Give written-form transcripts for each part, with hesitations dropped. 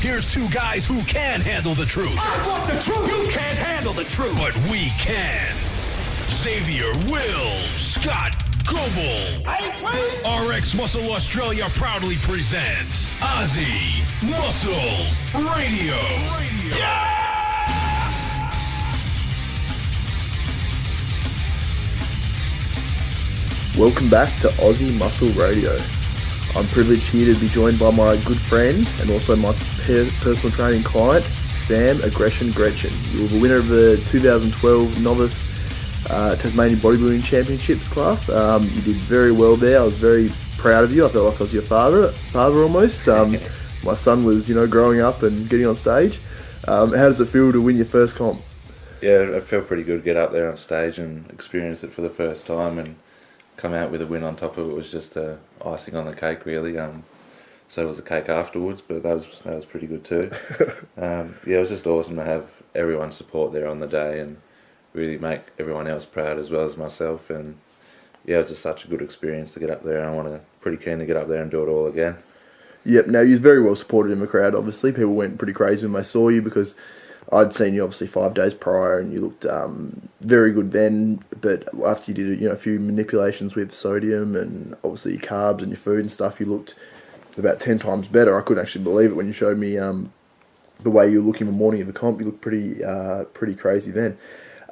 Here's two guys who can handle the truth. I want the truth. You can't handle the truth. But we can. Xavier, Will, Scott, Goebel. RX Muscle Australia proudly presents Aussie Muscle Radio. Yeah! Welcome back to Aussie Muscle Radio. I'm privileged here to be joined by my good friend and also my personal training client, Sam Grachan. You were the winner of the 2012 Novice Tasmanian Bodybuilding Championships class. You did very well there. I was very proud of you. I felt like I was your father almost. My son was, growing up and getting on stage. How does it feel to win your first comp? Yeah, it felt pretty good to get up there on stage and experience it for the first time and come out with a win on top of it. Was just icing on the cake, really. So it was a cake afterwards, but that was pretty good too. It was just awesome to have everyone's support there on the day and really make everyone else proud as well as myself. And yeah, it was just such a good experience to get up there, and pretty keen to get up there and do it all again. Yep. Now, you was very well supported in the crowd. Obviously, people went pretty crazy when they saw you because I'd seen you obviously 5 days prior, and you looked very good then. But after you did a few manipulations with sodium and obviously your carbs and your food and stuff, you looked about 10 times better. I couldn't actually believe it when you showed me the way you look in the morning of the comp. You looked pretty crazy then.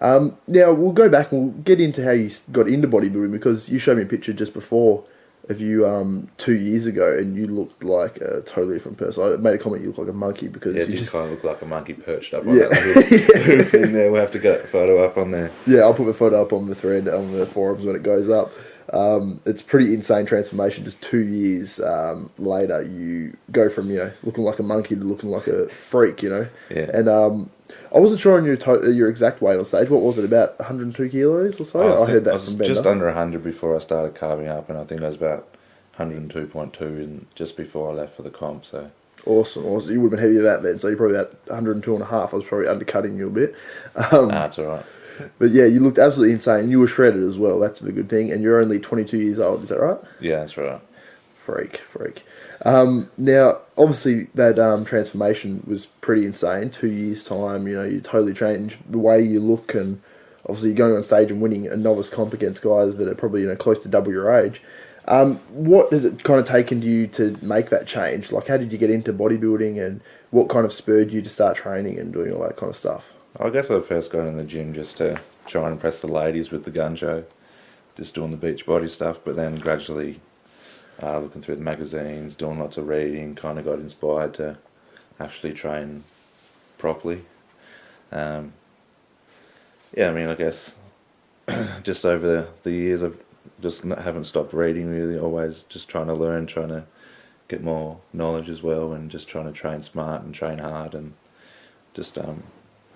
Now we'll go back and we'll get into how you got into bodybuilding, because you showed me a picture just before of you 2 years ago, and you looked like a totally different person. I made a comment, you look like a monkey because you just kind of look like a monkey perched up on that little thing there. We'll have to get that photo up on there. Yeah, I'll put the photo up on the thread on the forums when it goes up. It's pretty insane transformation. Just 2 years later, you go from looking like a monkey to looking like a freak. Yeah. And I wasn't sure on your exact weight on stage. What was it, about 102 kilos or so? I heard that from Ben. I was just under 100 before I started carving up, and I think I was about 102.2 just before I left for the comp. So awesome. You would have been heavier than that then. So you're probably about 102 and a half. I was probably undercutting you a bit. Nah, it's all right. But yeah, you looked absolutely insane. You were shredded as well. That's the good thing. And you're only 22 years old. Is that right? Yeah, that's right. Freak. Now, obviously, that transformation was pretty insane. 2 years' time, you totally changed the way you look, and obviously you're going on stage and winning a novice comp against guys that are probably close to double your age. What has it kind of taken to you to make that change? Like, how did you get into bodybuilding, and what kind of spurred you to start training and doing all that kind of stuff? I guess I first got in the gym just to try and impress the ladies with the gun show, just doing the beach body stuff, but then gradually looking through the magazines, doing lots of reading, kind of got inspired to actually train properly. I guess just over the years I've just haven't stopped reading, really, always just trying to learn, trying to get more knowledge as well, and just trying to train smart and train hard and just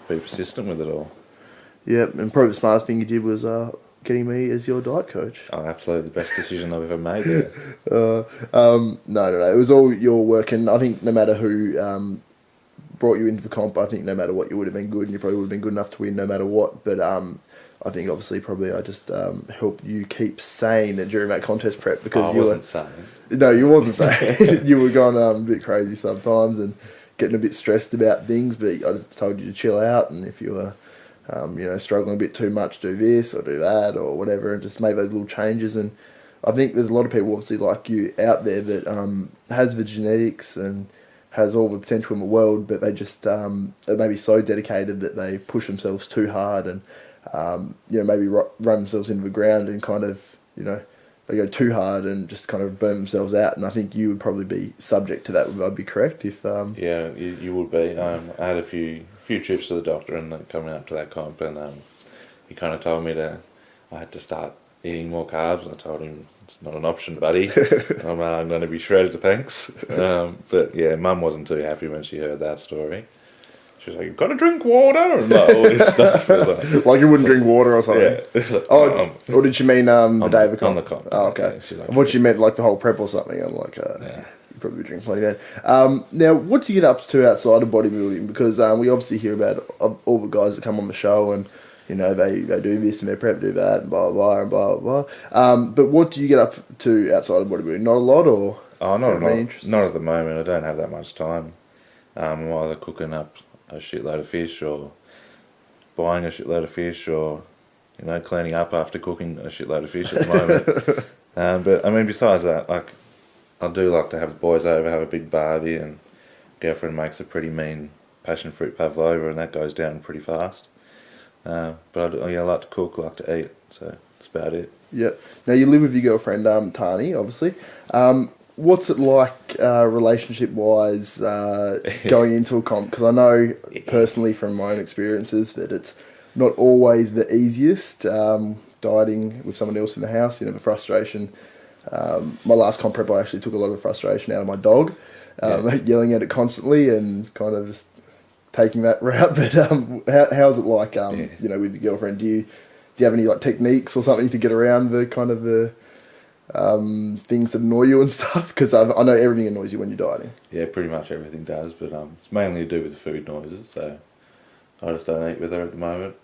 be persistent with it all. Yeah, and probably the smartest thing you did was getting me as your diet coach. Oh, absolutely the best decision I've ever made there. No. It was all your work, and I think no matter who brought you into the comp, I think no matter what, you would have been good, and you probably would have been good enough to win no matter what. But I think obviously probably I just helped you keep sane during that contest prep, because I wasn't sane. No, you wasn't sane. You were going a bit crazy sometimes and getting a bit stressed about things, but I just told you to chill out, and if you were struggling a bit too much, do this or do that or whatever, and just make those little changes. And I think there's a lot of people obviously like you out there that has the genetics and has all the potential in the world, but they just are maybe so dedicated that they push themselves too hard and maybe run themselves into the ground and kind of they go too hard and just kind of burn themselves out. And I think you would probably be subject to that. Would I be correct? If Yeah, you would be. I had a few trips to the doctor and coming up to that comp, and he kind of told me I had to start eating more carbs, and I told him it's not an option, buddy. I'm going to be shredded, thanks. But yeah, Mum wasn't too happy when she heard that story. She was like, "You've got to drink water," and all this stuff. Like you wouldn't drink water or something? Yeah. Or did she mean the day of the comp? On the comp. Oh, okay. Yeah, I thought she meant like the whole prep or something. I'm like, yeah. You probably drink plenty then. Now, what do you get up to outside of bodybuilding? Because we obviously hear about all the guys that come on the show, and they do this and they prep, do that, and blah blah blah and blah blah blah. But what do you get up to outside of bodybuilding? Not a lot, or not at the moment. I don't have that much time. I'm either cooking up a shitload of fish or buying a shitload of fish or, cleaning up after cooking a shitload of fish at the moment. But I mean, besides that, like, I do like to have the boys over, have a big barbie, and girlfriend makes a pretty mean passion fruit pavlova, and that goes down pretty fast. But I like to cook, like to eat, so that's about it. Yeah. Now you live with your girlfriend, Tani, obviously. What's it like relationship-wise going into a comp? Because I know personally from my own experiences that it's not always the easiest dieting with someone else in the house. The frustration. My last comp prep, I actually took a lot of frustration out of my dog, yelling at it constantly and kind of just taking that route. But how's it like, with your girlfriend? Do you have any like techniques or something to get around the kind of the things that annoy you and stuff? Because I know everything annoys you when you're dieting. Yeah, pretty much everything does, but it's mainly to do with the food noises, so I just don't eat with her at the moment.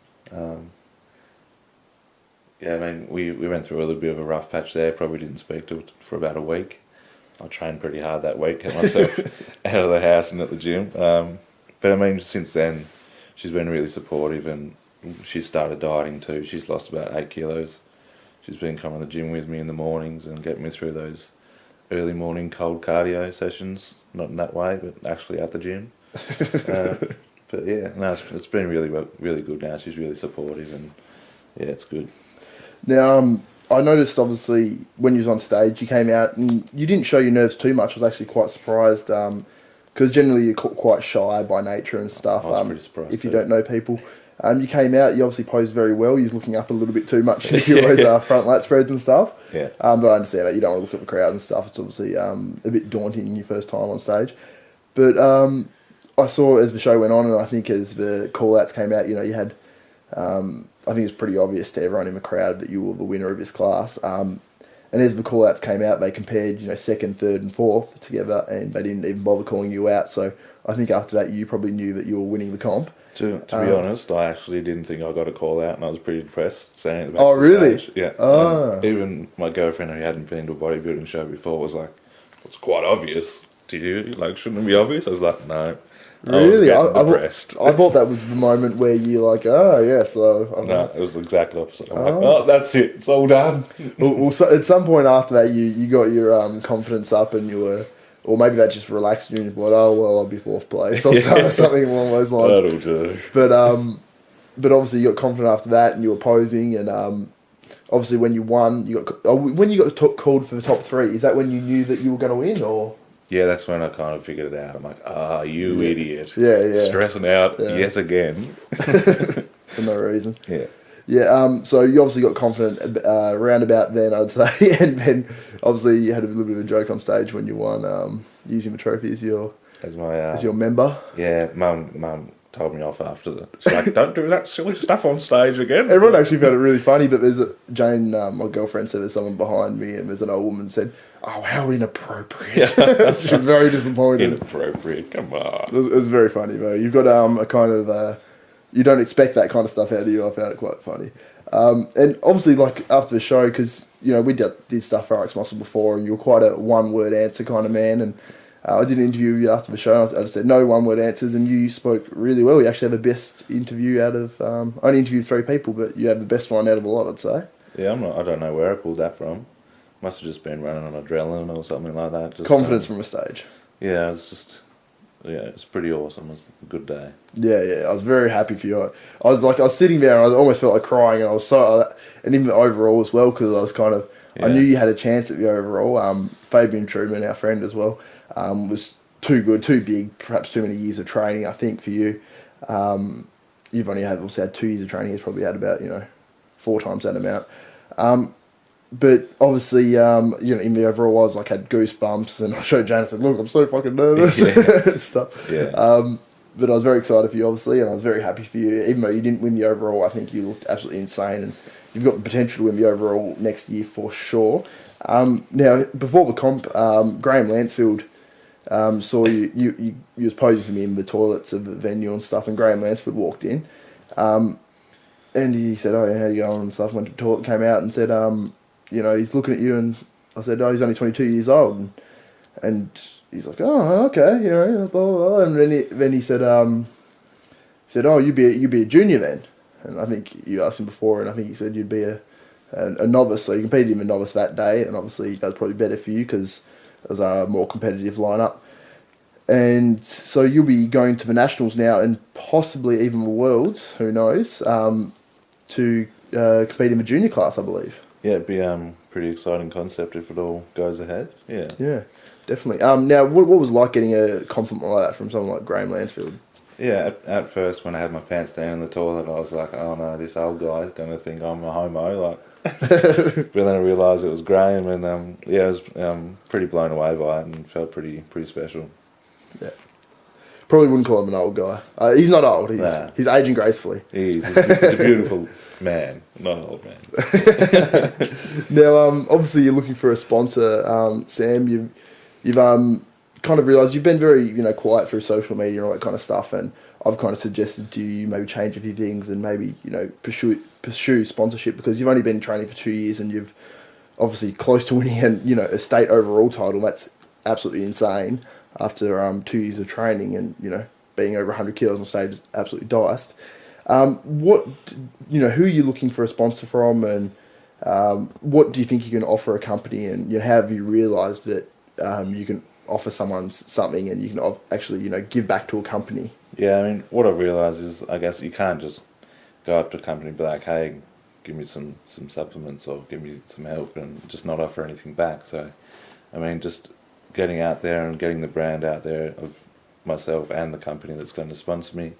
I mean, we went through a little bit of a rough patch there, probably didn't speak to her for about a week. I trained pretty hard that week, kept myself out of the house and at the gym. But I mean, since then, she's been really supportive, and she's started dieting too. She's lost about 8 kilos. She's been coming to the gym with me in the mornings and getting me through those early morning cold cardio sessions. Not in that way, but actually at the gym. But yeah, no, it's been really good now. She's really supportive, and yeah, it's good. Now, I noticed obviously when you was on stage, you came out and you didn't show your nerves too much. I was actually quite surprised because generally you're quite shy by nature and stuff. I was pretty surprised if you don't know people. You came out, you obviously posed very well. You was looking up a little bit too much in your front lat spreads and stuff. Yeah. But I understand that you don't want to look at the crowd and stuff. It's obviously a bit daunting your first time on stage. But I saw as the show went on, and I think as the call-outs came out, you had... I think it's pretty obvious to everyone in the crowd that you were the winner of this class. And as the call-outs came out, they compared, second, third and fourth together, and they didn't even bother calling you out. So I think after that, you probably knew that you were winning the comp. To be honest, I actually didn't think I got a call out, and I was pretty depressed standing at the back Oh, of the really? stage. Yeah. Oh. Even my girlfriend, who hadn't been to a bodybuilding show before, was like, "It's quite obvious to you. Like, shouldn't it be obvious?" I was like, "No." Really? I was depressed. I thought that was the moment where you're like, oh, yeah, so... No, it was the exact opposite. I'm like, oh, that's it. It's all done. Well, so at some point after that, you got your confidence up and you were... Or maybe that just relaxed you and you thought, oh, well, I'll be fourth place. Or something along those lines. That'll do. But obviously you got confident after that and you were posing and... obviously when you won, when you got called for the top 3, is that when you knew that you were going to win, or...? Yeah, that's when I kind of figured it out. I'm like, you idiot. Yeah. Stressing out yet again. For no reason. Yeah. Yeah, so you obviously got confident around about then, I'd say. And then obviously you had a little bit of a joke on stage when you won using the trophy as your member. Yeah, Mum told me off after she's like, don't do that silly stuff on stage again. Everyone actually found it really funny, but Jane, my girlfriend, said there's someone behind me, and there's an old woman said, oh, how inappropriate. She was very disappointed. Inappropriate, come on. It was very funny, though. You've got a kind of... you don't expect that kind of stuff out of you. I found it quite funny. And obviously, like, after the show, because, we did stuff for RX Muscle before, and you were quite a one-word answer kind of man, and I did an interview you after the show, and I just said no one-word answers, and you spoke really well. You actually had the best interview out of... I only interviewed 3 people, but you had the best one out of a lot, I'd say. Yeah, I don't know where I pulled that from. Must have just been running on adrenaline or something like that. Just, confidence from a stage. Yeah, it's pretty awesome. It was a good day. Yeah, I was very happy for you. I was sitting there and I almost felt like crying, and I was and even the overall as well, because I was kind of, I knew you had a chance at the overall. Fabian Truman, our friend as well, was too good, too big, perhaps too many years of training, I think, for you. You've only also had 2 years of training. He's probably had about, 4 times that amount. But obviously, in the overall, I was like, had goosebumps, and I showed Jane and said, look, I'm so fucking nervous and stuff. Yeah. But I was very excited for you, obviously, and I was very happy for you. Even though you didn't win the overall, I think you looked absolutely insane, and you've got the potential to win the overall next year for sure. Now, before the comp, Graham Lansfield saw you was posing for me in the toilets of the venue and stuff, and Graham Lansfield walked in, and he said, oh, how you going and stuff, went to the toilet, came out and said, he's looking at you, and I said, oh, he's only 22 years old. And he's like, oh, okay, you know, blah, blah, blah. And then he said, oh, you'd be a junior then. And I think you asked him before, and I think he said you'd be a novice. So you competed him a novice that day, and obviously that was probably better for you because it was a more competitive lineup. And so you'll be going to the Nationals now, and possibly even the Worlds, who knows, to compete in the junior class, I believe. Yeah, it'd be pretty exciting concept if it all goes ahead. Yeah. Yeah, definitely. Now, what was it like getting a compliment like that from someone like Graham Lansfield? Yeah, at first when I had my pants down in the toilet, I was like, oh no, this old guy's going to think I'm a homo. Like, but then I realised it was Graham, and yeah, I was pretty blown away by it and felt pretty special. Yeah. Probably wouldn't call him an old guy. He's not old. He's aging gracefully. He's a beautiful man, not an old man. Now, obviously, you're looking for a sponsor, Sam. You've kind of realised you've been very quiet through social media and all that kind of stuff, and I've kind of suggested to you maybe change a few things and maybe pursue sponsorship because you've only been training for 2 years and you've obviously close to winning a state overall title. That's absolutely insane after 2 years of training and being over 100 kilos on stage is absolutely diced. Who are you looking for a sponsor from, and what do you think you can offer a company, and how have you realised that you can offer someone something and you can actually give back to a company? Yeah, I mean, what I've realised is, I guess you can't just go up to a company and be like, hey, give me some supplements or give me some help, and just not offer anything back. So, I mean, just getting out there and getting the brand out there of myself and the company that's going to sponsor me,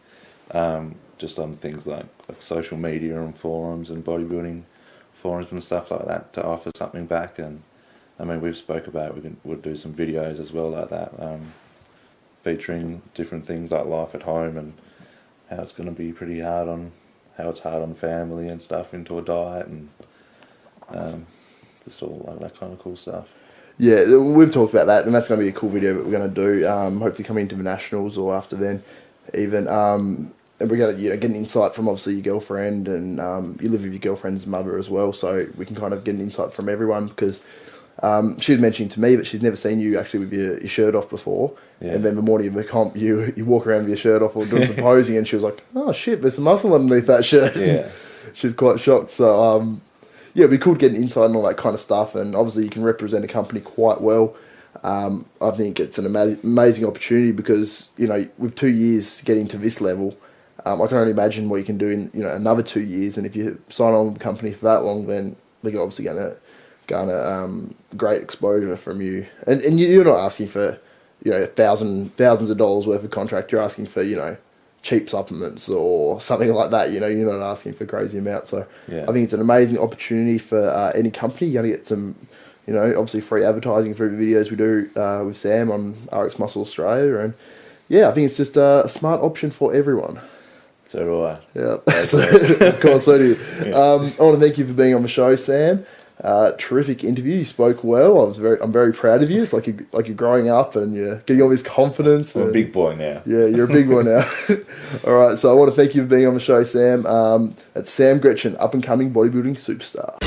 just on things like social media and forums and bodybuilding forums and stuff like that, to offer something back. And I mean, we've spoke about we'll do some videos as well like that, featuring different things like life at home and how it's going to be pretty hard on family and stuff, into a diet, and just all like that kind of cool stuff. Yeah, we've talked about that, and that's going to be a cool video that we're going to do. Hopefully, coming into the Nationals or after then, even. And we're going to get an insight from obviously your girlfriend, and you live with your girlfriend's mother as well, so we can kind of get an insight from everyone because she was mentioning to me that she's never seen you actually with your shirt off before. Yeah. And then the morning of the comp, you walk around with your shirt off or doing some posing, and she was like, "Oh shit, there's some muscle underneath that shirt." Yeah, she's quite shocked. So yeah, we could get an insight and all that kind of stuff, and obviously you can represent a company quite well. I think it's an amazing opportunity because with 2 years getting to this level, I can only imagine what you can do in another 2 years. And if you sign on with the company for that long, then they're obviously going to garner great exposure from you. And you're not asking for thousands of dollars worth of contract. You're asking for cheap supplements or something like that. You're not asking for crazy amounts. So yeah. I think it's an amazing opportunity for any company. You're going to get some obviously free advertising through the videos we do with Sam on RX Muscle Australia. And yeah, I think it's just a smart option for everyone. So do I. Yeah, so, of course, so do you. Yeah. I want to thank you for being on the show, Sam. Terrific interview. You spoke well. I'm very proud of you. It's like you're growing up and you're getting all this confidence. I'm a big boy now. Yeah, you're a big boy now. All right, so I want to thank you for being on the show, Sam. It's Sam Grachan, up and coming bodybuilding superstar.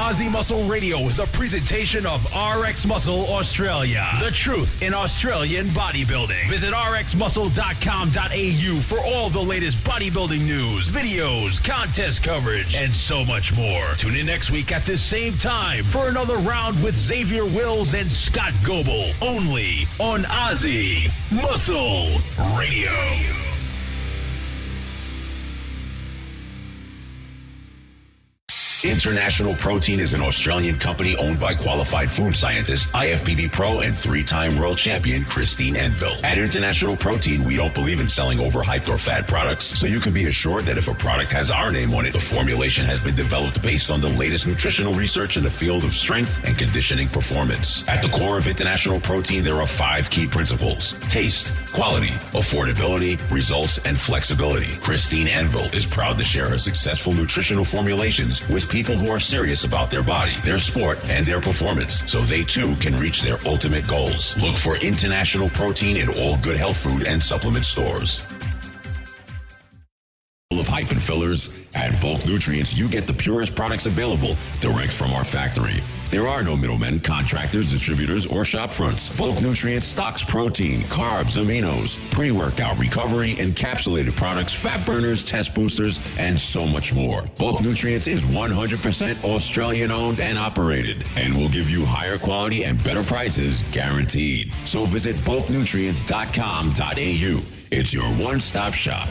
Aussie Muscle Radio is a presentation of RX Muscle Australia. The truth in Australian bodybuilding. Visit rxmuscle.com.au for all the latest bodybuilding news, videos, contest coverage, and so much more. Tune in next week at this same time for another round with Xavier Wills and Scott Goebel, only on Aussie Muscle Radio. International Protein is an Australian company owned by qualified food scientist, IFBB Pro, and three-time world champion Christine Enville. At International Protein, we don't believe in selling overhyped or fad products, so you can be assured that if a product has our name on it, the formulation has been developed based on the latest nutritional research in the field of strength and conditioning performance. At the core of International Protein, there are 5 key principles: taste, quality, affordability, results, and flexibility. Christine Enville is proud to share her successful nutritional formulations with people who are serious about their body, their sport, and their performance, so they too can reach their ultimate goals. Look for International Protein in all good health food and supplement stores. Of hype and and fillers. At Bulk Nutrients, you get the purest products available direct from our factory. There are no middlemen, contractors, distributors, or shop fronts. Bulk Nutrients stocks protein, carbs, aminos, pre-workout recovery, encapsulated products, fat burners, test boosters, and so much more. Bulk Nutrients is 100% Australian owned and operated, and will give you higher quality and better prices guaranteed. So visit bulknutrients.com.au. It's your one-stop shop.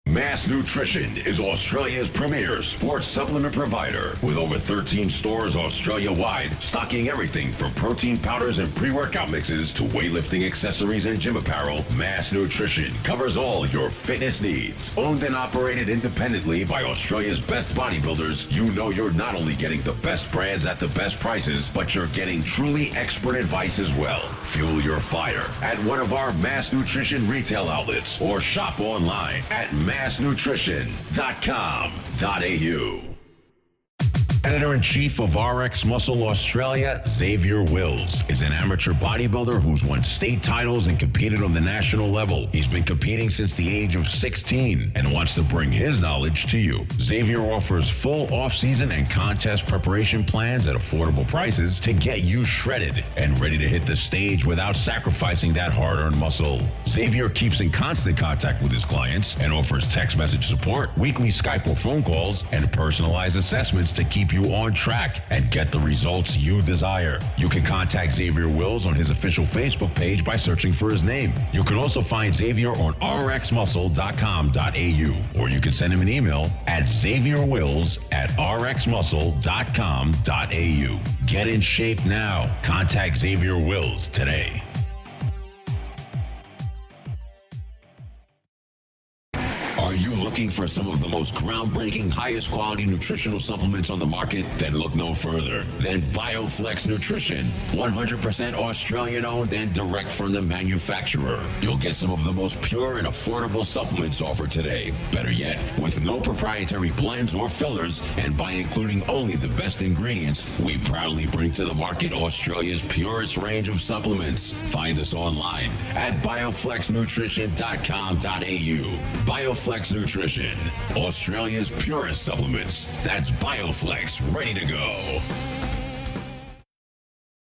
Mass Nutrition is Australia's premier sports supplement provider with over 13 stores Australia-wide, stocking everything from protein powders and pre-workout mixes to weightlifting accessories and gym apparel. Mass Nutrition covers all your fitness needs. Owned and operated independently by Australia's best bodybuilders, you know you're not only getting the best brands at the best prices, but you're getting truly expert advice as well. Fuel your fire at one of our Mass Nutrition retail outlets or shop online at massnutrition.com.au. Editor-in-Chief of RX Muscle Australia, Xavier Wills, is an amateur bodybuilder who's won state titles and competed on the national level. He's been competing since the age of 16 and wants to bring his knowledge to you. Xavier offers full off-season and contest preparation plans at affordable prices to get you shredded and ready to hit the stage without sacrificing that hard-earned muscle. Xavier keeps in constant contact with his clients and offers text message support, weekly Skype or phone calls, and personalized assessments to keep you on track and get the results you desire. You can contact Xavier Wills on his official Facebook page by searching for his name. You can also find Xavier on rxmuscle.com.au, or you can send him an email at xavierwills@rxmuscle.com.au. Get in shape now. Contact Xavier Wills today. Are you looking for some of the most groundbreaking, highest quality nutritional supplements on the market? Then look no further than BioFlex Nutrition. 100% Australian owned and direct from the manufacturer. You'll get some of the most pure and affordable supplements offered today. Better yet, with no proprietary blends or fillers, and by including only the best ingredients, we proudly bring to the market Australia's purest range of supplements. Find us online at bioflexnutrition.com.au. BioFlex Nutrition, Australia's purest supplements. That's BioFlex, ready to go.